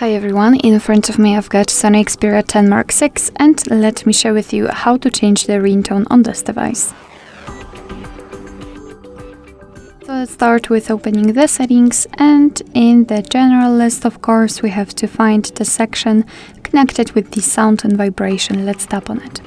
Hi everyone, in front of me I've got Sony Xperia 10 Mark VI, and let me share with you how to change the ringtone on this device. So let's start with opening the settings, and in the general list, of course, we have to find the section connected with the sound and vibration. Let's tap on it.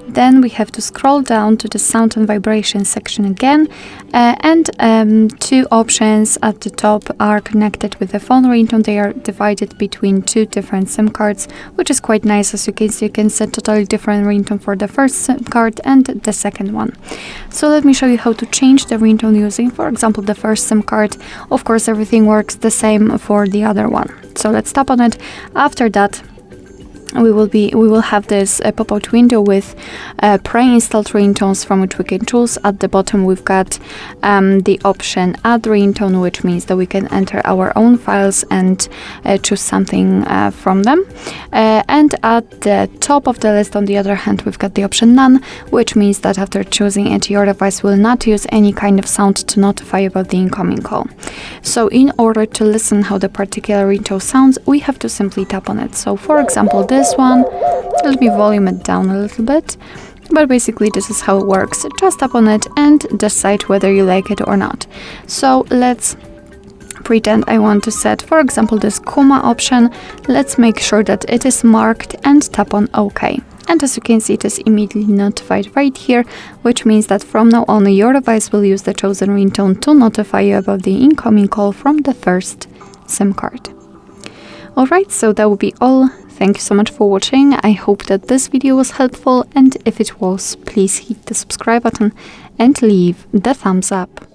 Then we have to scroll down to the sound and vibration section again, and two options at the top are connected with the phone ringtone. They are divided between two different SIM cards, which is quite nice. As you can see, you can set totally different ringtone for the first SIM card and the second one. So let me show you how to change the ringtone using, for example, the first SIM card. Of course, everything works the same for the other one. So let's tap on it. After that, we will have this pop-out window with pre-installed ringtones from which we can choose. At the bottom we've got the option add ringtone, which means that we can enter our own files and choose something from them. And at the top of the list, on the other hand, we've got the option none, which means that after choosing it, your device will not use any kind of sound to notify about the incoming call. So in order to listen how the particular ringtone sounds, we have to simply tap on it. So for example, this one, let me volume it down a little bit, but basically this is how it works. Just tap on it and decide whether you like it or not. So let's pretend I want to set, for example, this Kuma option. Let's make sure that it is marked and tap on OK. And as you can see, it is immediately notified right here, which means that from now on your device will use the chosen ringtone to notify you about the incoming call from the first SIM card. Alright, so that will be all. Thank you so much for watching. I hope that this video was helpful, and if it was, please hit the subscribe button and leave the thumbs up.